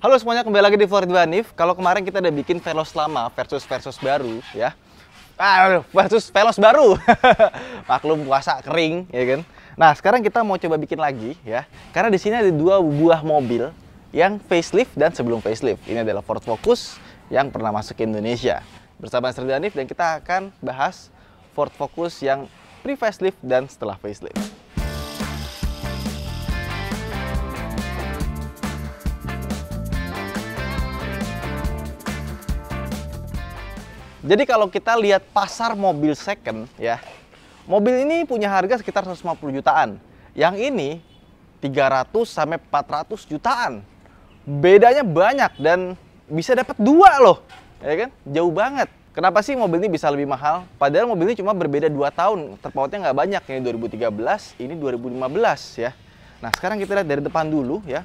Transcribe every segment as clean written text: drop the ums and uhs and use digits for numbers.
Halo semuanya, kembali lagi di Formula Hanif. Kalau kemarin kita udah bikin Veloz lama versus baru ya. Versus Veloz baru. Maklum puasa kering ya kan. Nah, sekarang kita mau coba bikin lagi ya. Karena di sini ada dua buah mobil yang facelift dan sebelum facelift. Ini adalah Ford Focus yang pernah masuk ke Indonesia. Bersama Formula Hanif, dan kita akan bahas Ford Focus yang pre-facelift dan setelah facelift. Jadi kalau kita lihat pasar mobil second ya, mobil ini punya harga sekitar 150 jutaan. Yang ini 300 sampai 400 jutaan. Bedanya banyak dan bisa dapat dua loh. Ya kan? Jauh banget. Kenapa sih mobil ini bisa lebih mahal? Padahal mobil ini cuma berbeda 2 tahun. Terpautnya nggak banyak. Ini 2013, ini 2015 ya. Nah, sekarang kita lihat dari depan dulu ya.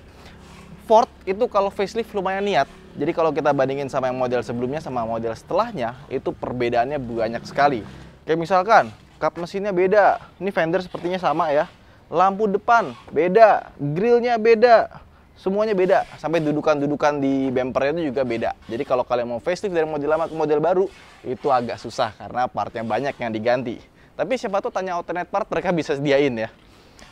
Ford itu kalau facelift lumayan niat. Jadi kalau kita bandingin sama yang model sebelumnya sama model setelahnya, itu perbedaannya banyak sekali. Kayak misalkan, kap mesinnya beda. Ini fender sepertinya sama ya. Lampu depan beda, grillnya beda. Semuanya beda. Sampai dudukan-dudukan di bumpernya itu juga beda. Jadi kalau kalian mau facelift dari model lama ke model baru, itu agak susah karena partnya banyak yang diganti. Tapi siapa tuh tanya alternate part, mereka bisa sediain ya.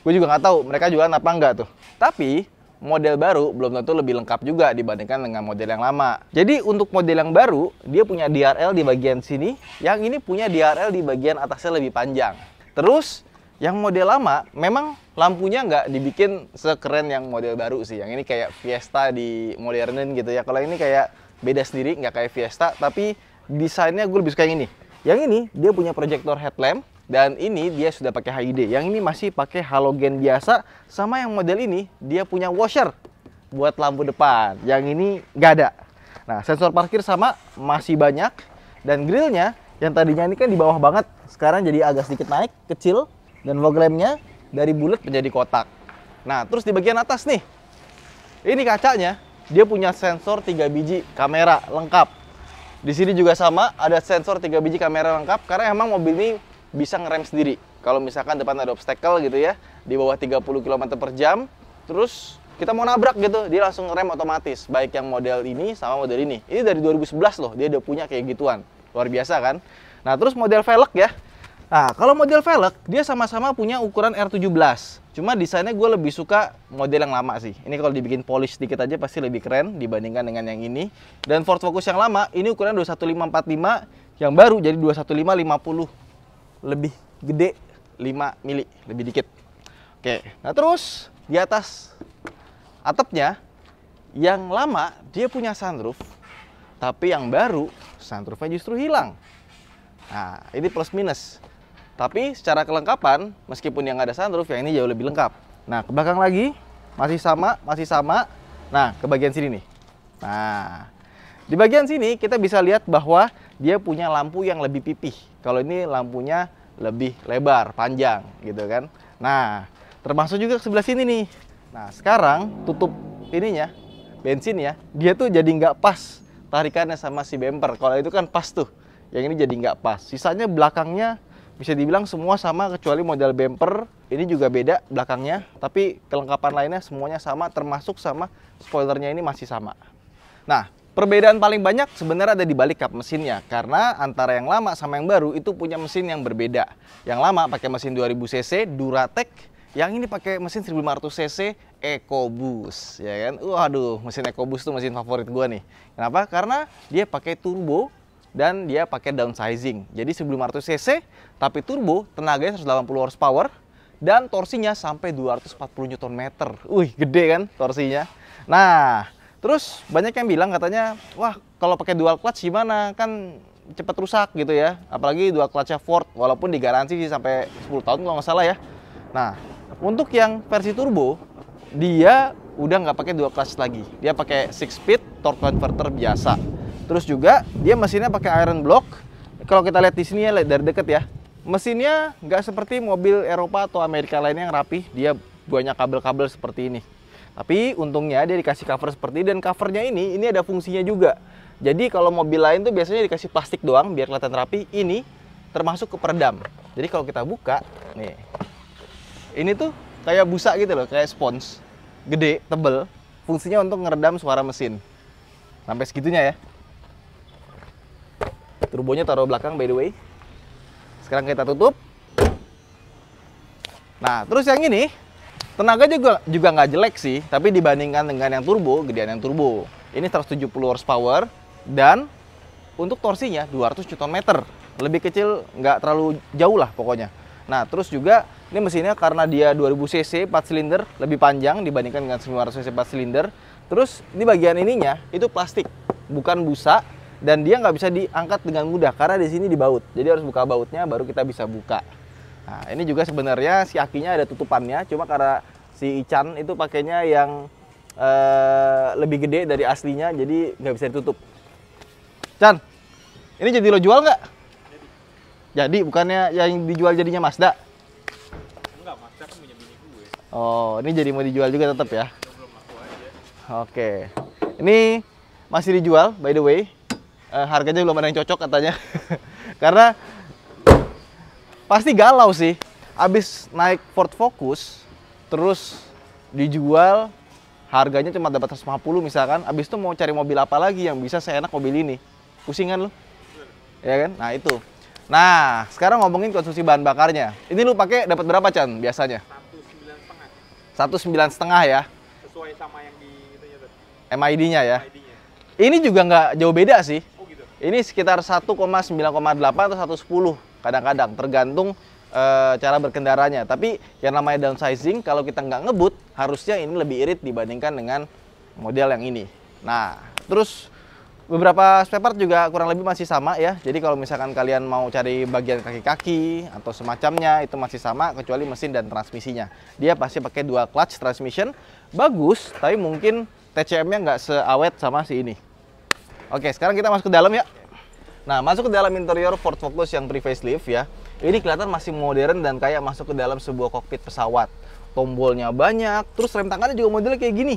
Gue juga nggak tahu mereka jualan apa enggak tuh. Tapi model baru belum tentu lebih lengkap juga dibandingkan dengan model yang lama. Jadi untuk model yang baru, dia punya DRL di bagian sini, yang ini punya DRL di bagian atasnya lebih panjang. Terus, yang model lama memang lampunya nggak dibikin sekeren yang model baru sih. Yang ini kayak Fiesta di modernin gitu ya. Kalau ini kayak beda sendiri, nggak kayak Fiesta, tapi desainnya gue lebih suka yang ini. Yang ini, dia punya proyektor headlamp. Dan ini dia sudah pakai HID. Yang ini masih pakai halogen biasa. Sama yang model ini dia punya washer buat lampu depan. Yang ini nggak ada. Nah, sensor parkir sama masih banyak. Dan grillnya yang tadinya ini kan di bawah banget, sekarang jadi agak sedikit naik, kecil. Dan fog lampnya dari bulat menjadi kotak. Nah, terus di bagian atas nih, ini kacanya dia punya sensor 3 biji kamera lengkap. Di sini juga sama, ada sensor 3 biji kamera lengkap. Karena emang mobil ini bisa ngerem sendiri. Kalau misalkan depan ada obstacle gitu ya, di bawah 30 km per jam, terus kita mau nabrak gitu, dia langsung ngerem otomatis. Baik yang model ini sama model ini. Ini dari 2011 loh, dia udah punya kayak gituan. Luar biasa kan? Nah, terus model velg ya. Nah, kalau model velg, dia sama-sama punya ukuran R17. Cuma desainnya gue lebih suka model yang lama sih. Ini kalau dibikin polish sedikit aja pasti lebih keren dibandingkan dengan yang ini. Dan Ford Focus yang lama, ini ukuran 21545, yang baru jadi 21550. Lebih gede 5 mili, lebih dikit. Oke, nah terus di atas atapnya yang lama dia punya sunroof, tapi yang baru sunroofnya justru hilang. Nah, ini plus minus. Tapi secara kelengkapan, meskipun yang ada sunroof, yang ini jauh lebih lengkap. Nah, ke belakang lagi masih sama. Nah, ke bagian sini nih. Nah, di bagian sini kita bisa lihat bahwa dia punya lampu yang lebih pipih. Kalau ini lampunya lebih lebar, panjang gitu kan. Nah, termasuk juga sebelah sini nih. Nah, sekarang tutup ininya, bensinnya, dia tuh jadi nggak pas tarikannya sama si bumper. Kalau itu kan pas tuh. Yang ini jadi nggak pas. Sisanya belakangnya bisa dibilang semua sama kecuali model bumper. Ini juga beda belakangnya. Tapi kelengkapan lainnya semuanya sama, termasuk sama spoilernya ini masih sama. Nah, perbedaan paling banyak sebenarnya ada di balik kap mesinnya, karena antara yang lama sama yang baru itu punya mesin yang berbeda. Yang lama pakai mesin 2000 cc Duratec, yang ini pakai mesin 1500 cc EcoBoost, ya kan? Waduh, mesin EcoBoost tuh mesin favorit gua nih. Kenapa? Karena dia pakai turbo dan dia pakai downsizing. Jadi 1500 cc tapi turbo, tenaganya 180 horsepower dan torsinya sampai 240 Nm. Wih, gede kan torsinya. Nah, terus banyak yang bilang katanya, wah kalau pakai dual clutch gimana? Kan cepet rusak gitu ya. Apalagi dual clutchnya Ford, walaupun digaransi sih sampai 10 tahun kalau nggak salah ya. Nah, untuk yang versi turbo, dia udah nggak pakai dual clutch lagi. Dia pakai 6-speed torque converter biasa. Terus juga dia mesinnya pakai iron block. Kalau kita lihat di sini ya dari deket ya, mesinnya nggak seperti mobil Eropa atau Amerika lainnya yang rapi. Dia banyak kabel-kabel seperti ini. Tapi untungnya dia dikasih cover seperti ini, dan covernya ini ada fungsinya juga. Jadi kalau mobil lain tuh biasanya dikasih plastik doang biar kelihatan rapi. Ini termasuk ke peredam. Jadi kalau kita buka, nih, ini tuh kayak busa gitu loh, kayak spons, gede, tebel, fungsinya untuk ngeredam suara mesin. Sampai segitunya ya. Turbonya taruh belakang by the way. Sekarang kita tutup. Nah, terus yang ini tenaga juga nggak jelek sih, tapi dibandingkan dengan yang turbo, gedean yang turbo. Ini 170 horsepower dan untuk torsinya 200 Nm. Lebih kecil, nggak terlalu jauh lah pokoknya. Nah, terus juga ini mesinnya karena dia 2000 cc 4 silinder, lebih panjang dibandingkan dengan 900 cc 4 silinder. Terus di bagian ininya itu plastik, bukan busa, dan dia nggak bisa diangkat dengan mudah karena di sini dibaut. Jadi harus buka bautnya baru kita bisa buka. Nah, ini juga sebenarnya si akinya ada tutupannya, cuma karena si Ican itu pakainya yang lebih gede dari aslinya, jadi nggak bisa ditutup. Chan, ini jadi lo jual nggak? Jadi bukannya yang dijual jadinya Mazda? Enggak, Mazda kan punya bini gue. Oh, ini jadi mau dijual juga tetap ya? Belum aku aja. Oke, ini masih dijual by the way. Harganya belum ada yang cocok katanya. Karena pasti galau sih. Abis naik Ford Focus, terus dijual, harganya cuma dapat 150 misalkan. Abis itu mau cari mobil apa lagi yang bisa seenak mobil ini? Pusing kan lu? Ya kan? Nah itu. Nah, sekarang ngomongin konsumsi bahan bakarnya. Ini lu pakai dapat berapa, Chan, biasanya? 1,5 ya? Sesuai sama yang di itunya tadi. MID-nya ya? ID-nya. Ini juga nggak jauh beda sih. Oh gitu. Ini sekitar 1,9,8 atau 110 kadang-kadang, tergantung cara berkendaranya. Tapi yang namanya downsizing, kalau kita nggak ngebut, harusnya ini lebih irit dibandingkan dengan model yang ini. Nah, terus beberapa spare part juga kurang lebih masih sama ya. Jadi kalau misalkan kalian mau cari bagian kaki-kaki atau semacamnya, itu masih sama kecuali mesin dan transmisinya. Dia pasti pakai dual clutch transmission. Bagus, tapi mungkin TCM-nya nggak seawet sama si ini. Oke, sekarang kita masuk ke dalam ya. Nah, masuk ke dalam interior Ford Focus yang pre-facelift ya. Ini kelihatan masih modern dan kayak masuk ke dalam sebuah kokpit pesawat. Tombolnya banyak, terus rem tangannya juga modelnya kayak gini.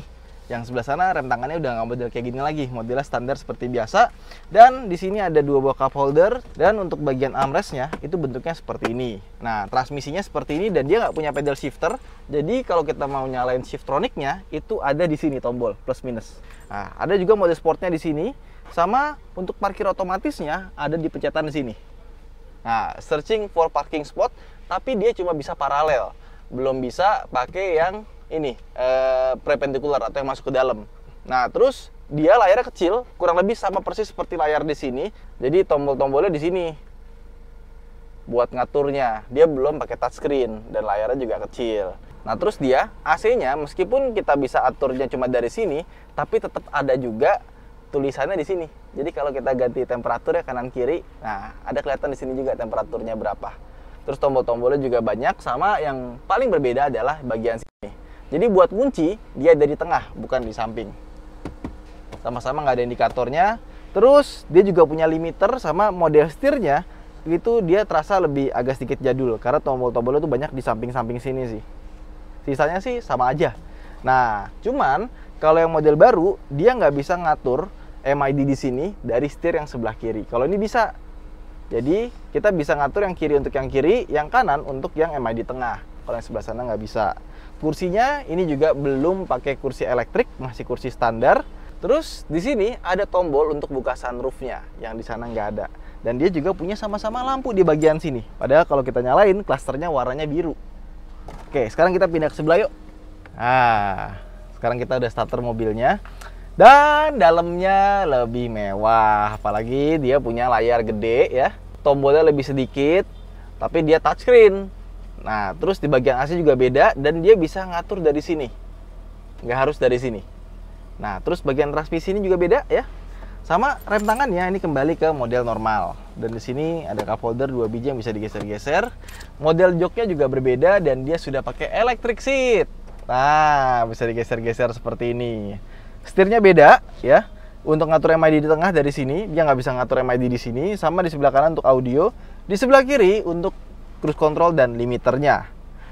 Yang sebelah sana rem tangannya udah nggak model kayak gini lagi, modelnya standar seperti biasa. Dan di sini ada 2 buah cup holder, dan untuk bagian armrestnya itu bentuknya seperti ini. Nah, transmisinya seperti ini dan dia nggak punya pedal shifter. Jadi kalau kita mau nyalain shiftroniknya itu ada di sini tombol plus minus. Nah, ada juga mode sportnya di sini, sama untuk parkir otomatisnya ada di pencetan di sini. Nah, searching for parking spot, tapi dia cuma bisa paralel, belum bisa pakai yang ini perpendicular atau yang masuk ke dalam. Nah, terus dia layarnya kecil, kurang lebih sama persis seperti layar di sini. Jadi tombol-tombolnya di sini buat ngaturnya. Dia belum pakai touchscreen dan layarnya juga kecil. Nah, terus dia AC-nya meskipun kita bisa aturnya cuma dari sini, tapi tetap ada juga tulisannya di sini. Jadi kalau kita ganti temperatur ya kanan kiri, nah ada kelihatan di sini juga temperaturnya berapa. Terus tombol-tombolnya juga banyak, sama yang paling berbeda adalah bagian sini. Jadi buat kunci, dia ada di tengah, bukan di samping. Sama-sama nggak ada indikatornya. Terus dia juga punya limiter, sama model setirnya itu dia terasa lebih agak sedikit jadul. Karena tombol-tombolnya tuh banyak di samping-samping sini sih. Sisanya sih sama aja. Nah, cuman kalau yang model baru, dia nggak bisa ngatur MID di sini dari setir yang sebelah kiri. Kalau ini bisa. Jadi kita bisa ngatur yang kiri untuk yang kiri, yang kanan untuk yang MID tengah. Kalau yang sebelah sana nggak bisa. Kursinya ini juga belum pakai kursi elektrik, masih kursi standar. Terus di sini ada tombol untuk buka sunroofnya, yang di sana nggak ada. Dan dia juga punya sama-sama lampu di bagian sini. Padahal kalau kita nyalain, klasternya warnanya biru. Oke, sekarang kita pindah ke sebelah yuk. Nah, sekarang kita udah starter mobilnya. Dan dalamnya lebih mewah, apalagi dia punya layar gede ya. Tombolnya lebih sedikit, tapi dia touchscreen. Nah, terus di bagian AC juga beda dan dia bisa ngatur dari sini. Nggak harus dari sini. Nah, terus bagian transmisi ini juga beda ya. Sama rem tangannya ini kembali ke model normal. Dan di sini ada cup holder 2 biji yang bisa digeser-geser. Model joknya juga berbeda dan dia sudah pakai electric seat. Nah, bisa digeser-geser seperti ini. Setirnya beda ya. Untuk ngatur MID di tengah dari sini, dia nggak bisa ngatur MID di sini. Sama di sebelah kanan untuk audio. Di sebelah kiri untuk cruise control dan limiternya.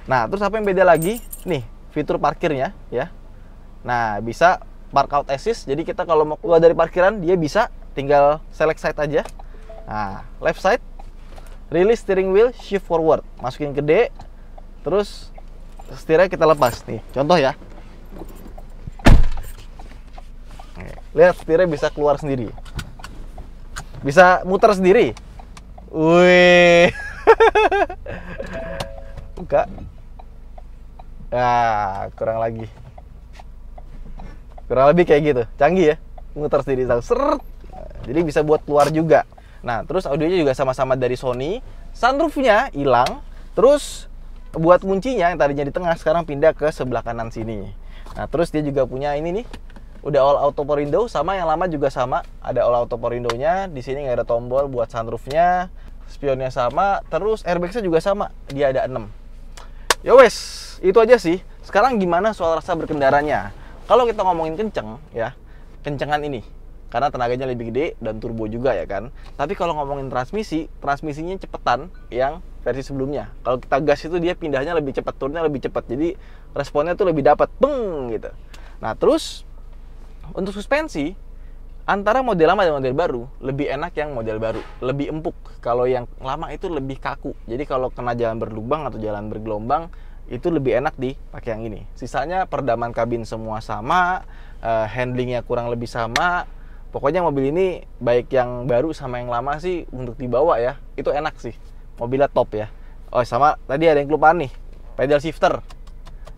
Nah, terus apa yang beda lagi? Nih, fitur parkirnya ya. Nah, bisa park out assist. Jadi kita kalau mau keluar dari parkiran, dia bisa tinggal select side aja. Nah, left side, release steering wheel, shift forward. Masukin ke D, terus setirnya kita lepas nih. Contoh ya. Lihat, setirnya bisa keluar sendiri. Bisa muter sendiri. Wih. Buka. Nah, kurang lagi. Kurang lebih kayak gitu. Canggih ya. Muter sendiri. Seret. Jadi bisa buat keluar juga. Nah, terus audionya juga sama-sama dari Sony. Sunroofnya hilang. Terus buat kuncinya yang tadinya di tengah sekarang pindah ke sebelah kanan sini. Nah, terus dia juga punya ini nih. Udah all auto power window, sama yang lama juga sama. Ada all auto power window-nya. Di sini nggak ada tombol buat sunroofnya. Spionnya sama. Terus airbag-nya juga sama. Dia ada 6. Ya wes, itu aja sih. Sekarang gimana soal rasa berkendaranya? Kalau kita ngomongin kenceng, ya, kencengan ini. Karena tenaganya lebih gede dan turbo juga ya kan. Tapi kalau ngomongin transmisi, transmisinya cepetan yang versi sebelumnya. Kalau kita gas itu dia pindahnya lebih cepat, turunnya lebih cepat. Jadi responnya tuh lebih dapat, beng gitu. Nah terus untuk suspensi antara model lama dan model baru lebih enak yang model baru, lebih empuk. Kalau yang lama itu lebih kaku. Jadi kalau kena jalan berlubang atau jalan bergelombang itu lebih enak dipakai yang ini. Sisanya peredaman kabin semua sama, handlingnya kurang lebih sama. Pokoknya mobil ini baik yang baru sama yang lama sih untuk dibawa ya, itu enak sih. Mobilnya top ya. Oh sama tadi ada yang kelupaan nih, pedal shifter.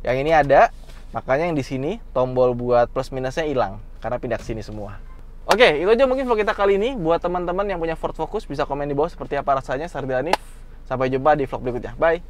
Yang ini ada, makanya yang di sini tombol buat plus minusnya hilang karena pindah ke sini semua. Oke, itu aja mungkin vlog kita kali ini. Buat teman-teman yang punya Ford Focus bisa komen di bawah seperti apa rasanya. Sardil Hanif. Sampai jumpa di vlog berikutnya. Bye.